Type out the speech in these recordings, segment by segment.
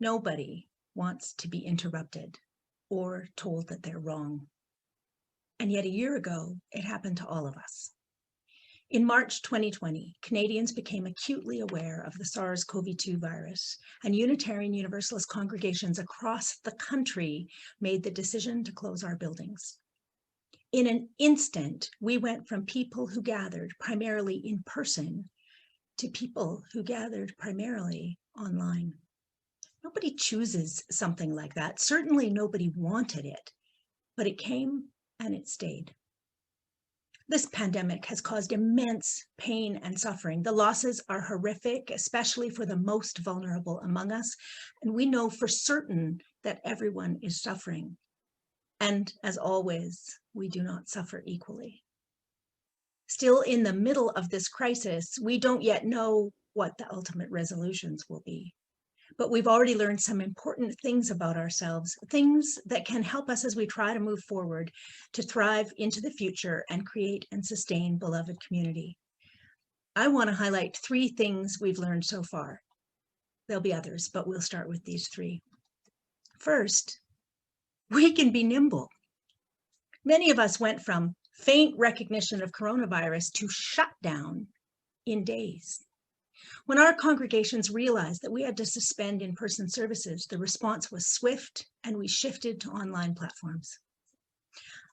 Nobody wants to be interrupted or told that they're wrong. And yet a year ago, it happened to all of us. In March 2020, Canadians became acutely aware of the SARS-CoV-2 virus, and Unitarian Universalist congregations across the country made the decision to close our buildings. In an instant, we went from people who gathered primarily in person to people who gathered primarily online. Nobody chooses something like that. Certainly nobody wanted it, but it came and it stayed. This pandemic has caused immense pain and suffering. The losses are horrific, especially for the most vulnerable among us. And we know for certain that everyone is suffering. And as always, we do not suffer equally. Still in the middle of this crisis, we don't yet know what the ultimate resolutions will be. But we've already learned some important things about ourselves, things that can help us as we try to move forward to thrive into the future and create and sustain beloved community. I want to highlight 3 things we've learned so far. There'll be others, but we'll start with these 3. First, we can be nimble. Many of us went from faint recognition of coronavirus to shutdown in days. When our congregations realized that we had to suspend in-person services, the response was swift and we shifted to online platforms.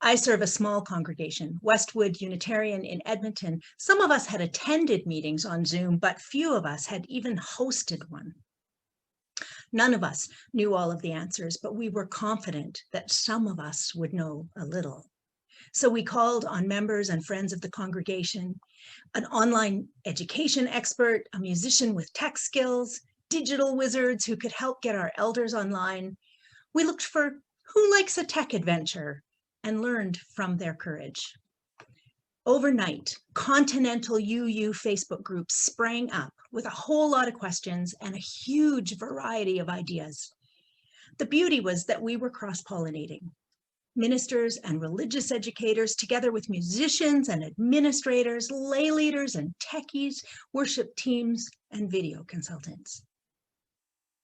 I serve a small congregation, Westwood Unitarian in Edmonton. Some of us had attended meetings on Zoom, but few of us had even hosted one. None of us knew all of the answers, but we were confident that some of us would know a little. So we called on members and friends of the congregation, an online education expert, a musician with tech skills, digital wizards who could help get our elders online. We looked for who likes a tech adventure and learned from their courage. Overnight, continental UU Facebook groups sprang up with a whole lot of questions and a huge variety of ideas. The beauty was that we were cross-pollinating. Ministers and religious educators, together with musicians and administrators, lay leaders and techies, worship teams, and video consultants.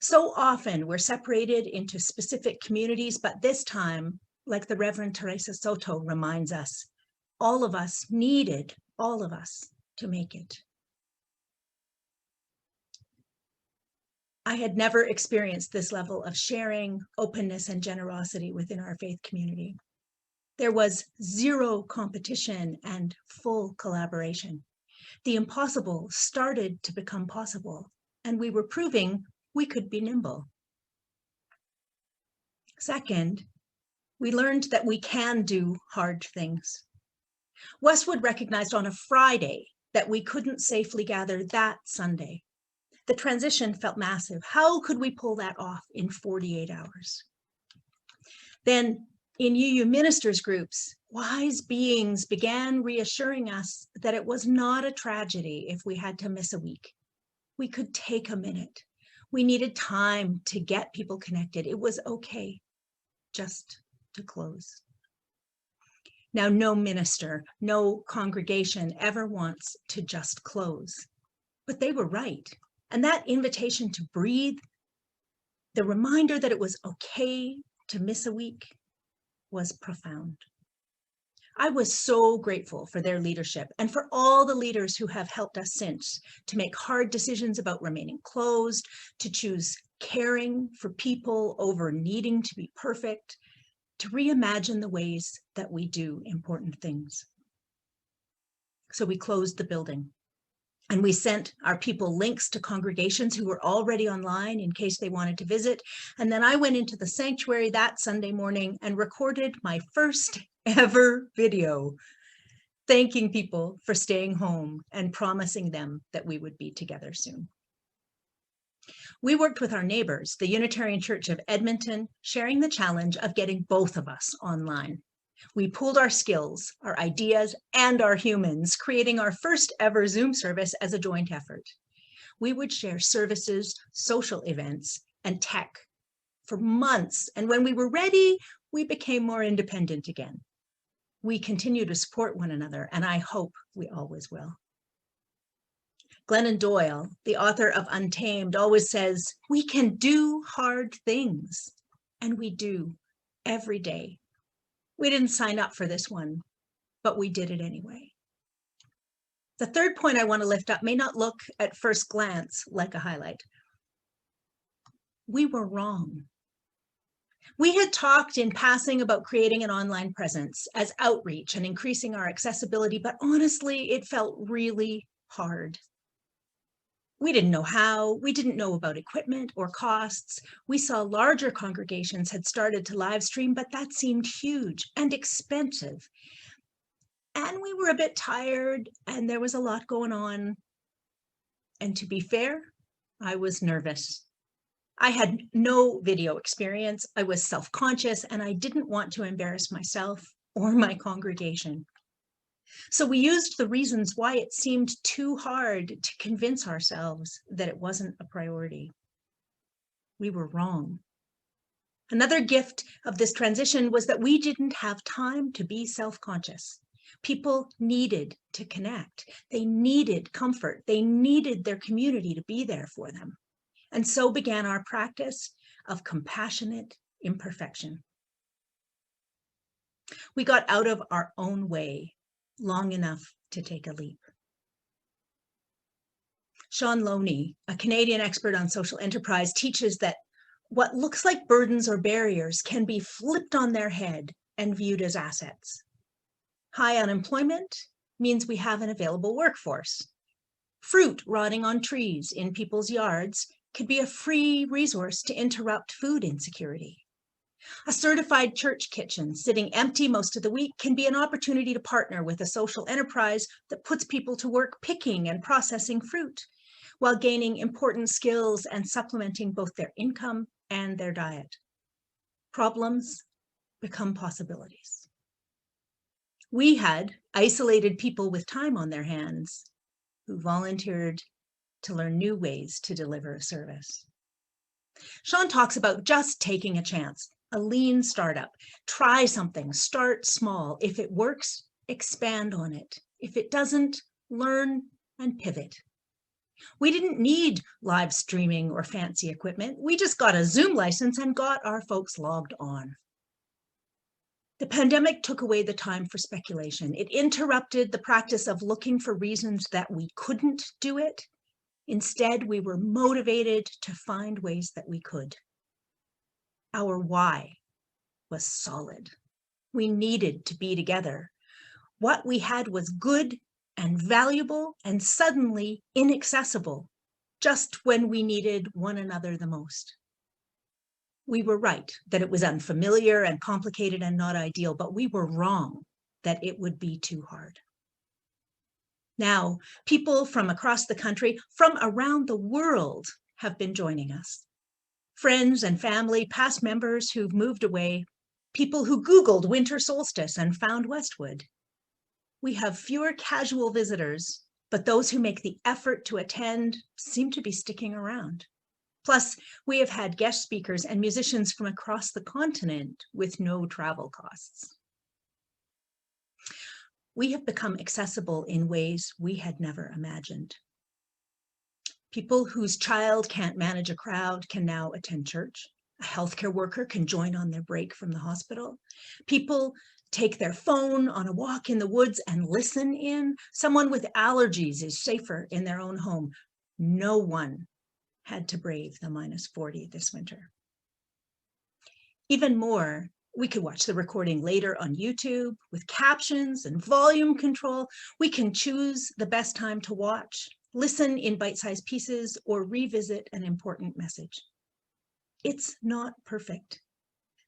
So often we're separated into specific communities, but this time, like the Reverend Teresa Soto reminds us, all of us needed all of us to make it. I had never experienced this level of sharing, openness, and generosity within our faith community. There was zero competition and full collaboration. The impossible started to become possible, and we were proving we could be nimble. Second, we learned that we can do hard things. Westwood recognized on a Friday that we couldn't safely gather that Sunday. The transition felt massive. How could we pull that off in 48 hours? Then in UU ministers groups, wise beings began reassuring us that it was not a tragedy if we had to miss a week. We could take a minute. We needed time to get people connected. It was okay just to close. Now, no minister, no congregation ever wants to just close, but they were right. And that invitation to breathe, the reminder that it was okay to miss a week, was profound. I was so grateful for their leadership and for all the leaders who have helped us since to make hard decisions about remaining closed, to choose caring for people over needing to be perfect, to reimagine the ways that we do important things. So we closed the building. And we sent our people links to congregations who were already online in case they wanted to visit. And then I went into the sanctuary that Sunday morning and recorded my first ever video, thanking people for staying home and promising them that we would be together soon. We worked with our neighbors, the Unitarian Church of Edmonton, sharing the challenge of getting both of us online. We pooled our skills, our ideas, and our humans, creating our first ever Zoom service as a joint effort. We would share services, social events, and tech for months. And when we were ready, we became more independent again. We continue to support one another, and I hope we always will. Glennon Doyle, the author of Untamed, always says, we can do hard things. And we do every day. We didn't sign up for this one, but we did it anyway. The third point I want to lift up may not look at first glance like a highlight. We were wrong. We had talked in passing about creating an online presence as outreach and increasing our accessibility, but honestly, it felt really hard. We didn't know how, we didn't know about equipment or costs. We saw larger congregations had started to live stream, but that seemed huge and expensive. And we were a bit tired and there was a lot going on. And to be fair, I was nervous. I had no video experience. I was self-conscious and I didn't want to embarrass myself or my congregation. So we used the reasons why it seemed too hard to convince ourselves that it wasn't a priority. We were wrong. Another gift of this transition was that we didn't have time to be self-conscious. People needed to connect. They needed comfort. They needed their community to be there for them. And so began our practice of compassionate imperfection. We got out of our own way long enough to take a leap. Sean Loney, a Canadian expert on social enterprise, teaches that what looks like burdens or barriers can be flipped on their head and viewed as assets. High unemployment means we have an available workforce. Fruit rotting on trees in people's yards could be a free resource to interrupt food insecurity. A certified church kitchen sitting empty most of the week can be an opportunity to partner with a social enterprise that puts people to work picking and processing fruit while gaining important skills and supplementing both their income and their diet. Problems become possibilities. We had isolated people with time on their hands who volunteered to learn new ways to deliver a service. Sean talks about just taking a chance, a lean startup. Try something, start small. If it works, expand on it. If it doesn't, learn and pivot. We didn't need live streaming or fancy equipment. We just got a Zoom license and got our folks logged on. The pandemic took away the time for speculation. It interrupted the practice of looking for reasons that we couldn't do it. Instead, we were motivated to find ways that we could. Our why was solid. We needed to be together. What we had was good and valuable and suddenly inaccessible, just when we needed one another the most. We were right that it was unfamiliar and complicated and not ideal, but we were wrong that it would be too hard. Now, people from across the country, from around the world, have been joining us. Friends and family, past members who've moved away, people who Googled winter solstice and found Westwood. We have fewer casual visitors, but those who make the effort to attend seem to be sticking around. Plus, we have had guest speakers and musicians from across the continent with no travel costs. We have become accessible in ways we had never imagined. People whose child can't manage a crowd can now attend church. A healthcare worker can join on their break from the hospital. People take their phone on a walk in the woods and listen in. Someone with allergies is safer in their own home. No one had to brave the -40 this winter. Even more, we could watch the recording later on YouTube with captions and volume control. We can choose the best time to watch, listen in bite-sized pieces, or revisit an important message. It's not perfect.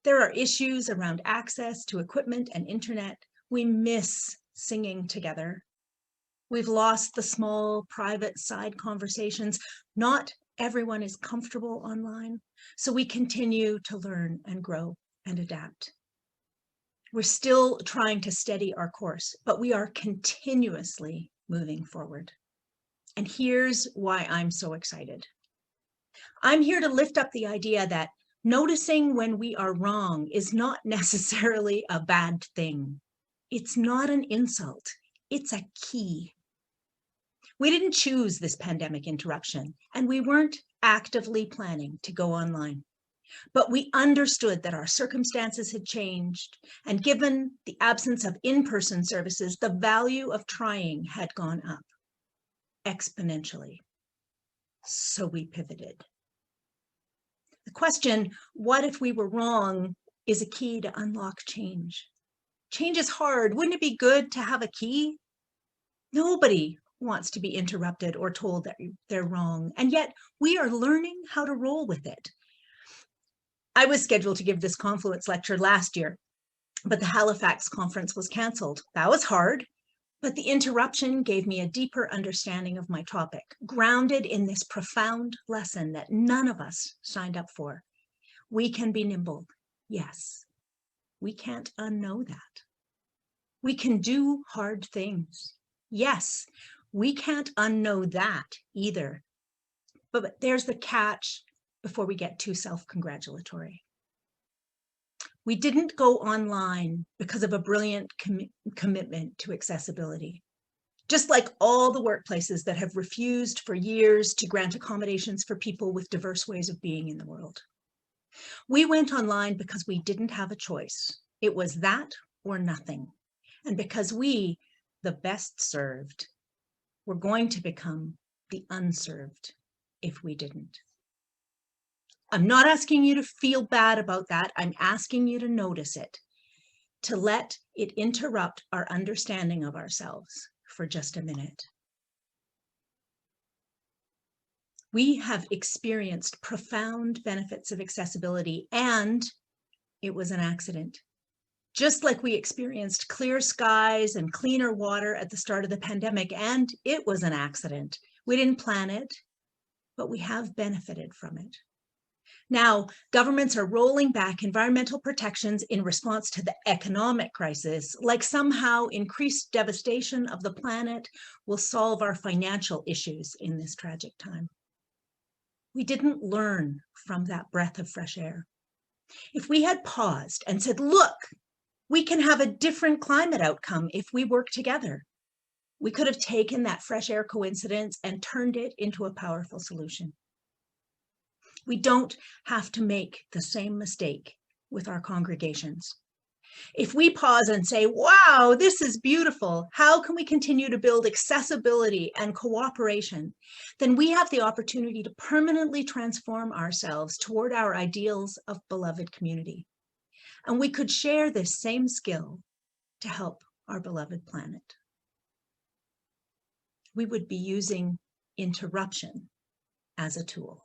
There are issues around access to equipment and internet. We miss singing together. We've lost the small, private side conversations. Not everyone is comfortable online, so we continue to learn and grow and adapt. We're still trying to steady our course, but we are continuously moving forward. And here's why I'm so excited. I'm here to lift up the idea that noticing when we are wrong is not necessarily a bad thing. It's not an insult, it's a key. We didn't choose this pandemic interruption, and we weren't actively planning to go online. But we understood that our circumstances had changed, and given the absence of in-person services, the value of trying had gone up exponentially. So we pivoted. The question, what if we were wrong, is a key to unlock change. Change is hard. Wouldn't it be good to have a key? Nobody wants to be interrupted or told that they're wrong, and yet we are learning how to roll with it. I was scheduled to give this Confluence lecture last year, but the Halifax conference was canceled. That was hard, but the interruption gave me a deeper understanding of my topic, grounded in this profound lesson that none of us signed up for. We can be nimble. Yes, we can't unknow that. We can do hard things. Yes, we can't unknow that either. But there's the catch before we get too self-congratulatory. We didn't go online because of a brilliant commitment to accessibility. Just like all the workplaces that have refused for years to grant accommodations for people with diverse ways of being in the world. We went online because we didn't have a choice. It was that or nothing. And because we, the best served, were going to become the unserved if we didn't. I'm not asking you to feel bad about that. I'm asking you to notice it, to let it interrupt our understanding of ourselves for just a minute. We have experienced profound benefits of accessibility, and it was an accident. Just like we experienced clear skies and cleaner water at the start of the pandemic, and it was an accident. We didn't plan it, but we have benefited from it. Now, governments are rolling back environmental protections in response to the economic crisis, like somehow increased devastation of the planet will solve our financial issues in this tragic time. We didn't learn from that breath of fresh air. If we had paused and said, look, we can have a different climate outcome if we work together, we could have taken that fresh air coincidence and turned it into a powerful solution. We don't have to make the same mistake with our congregations. If we pause and say, wow, this is beautiful, how can we continue to build accessibility and cooperation? Then we have the opportunity to permanently transform ourselves toward our ideals of beloved community. And we could share this same skill to help our beloved planet. We would be using interruption as a tool.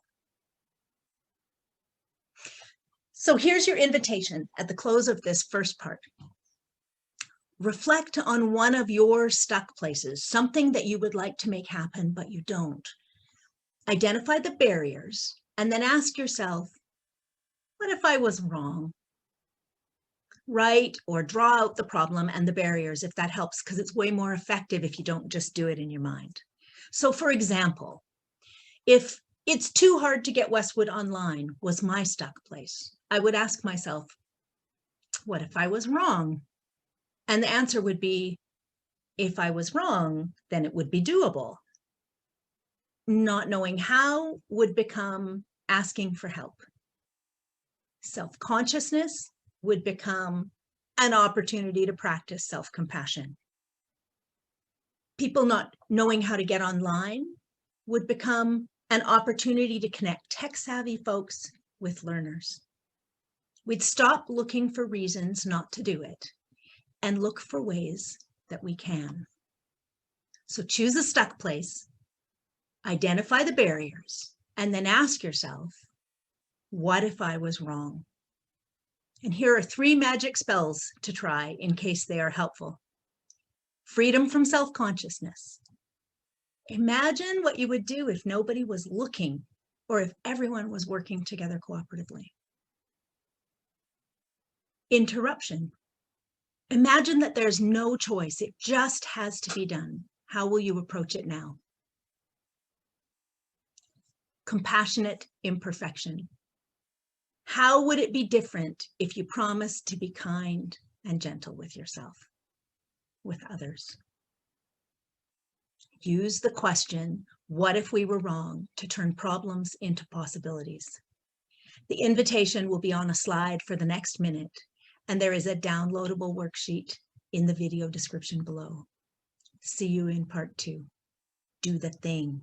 So here's your invitation at the close of this first part. Reflect on one of your stuck places, something that you would like to make happen, but you don't. Identify the barriers and then ask yourself, what if I was wrong? Write or draw out the problem and the barriers if that helps, because it's way more effective if you don't just do it in your mind. So for example, if it's too hard to get Westwood online was my stuck place, I would ask myself, what if I was wrong? And the answer would be, if I was wrong, then it would be doable. Not knowing how would become asking for help. Self-consciousness would become an opportunity to practice self-compassion. People not knowing how to get online would become an opportunity to connect tech-savvy folks with learners. We'd stop looking for reasons not to do it and look for ways that we can. So choose a stuck place, identify the barriers, and then ask yourself, what if I was wrong? And here are 3 magic spells to try in case they are helpful. Freedom from self-consciousness. Imagine what you would do if nobody was looking or if everyone was working together cooperatively. Interruption. Imagine that there's no choice. It just has to be done. How will you approach it now? Compassionate imperfection. How would it be different if you promised to be kind and gentle with yourself, with others? Use the question, what if we were wrong, to turn problems into possibilities. The invitation will be on a slide for the next minute, and there is a downloadable worksheet in the video description below. See you in part 2. Do the thing.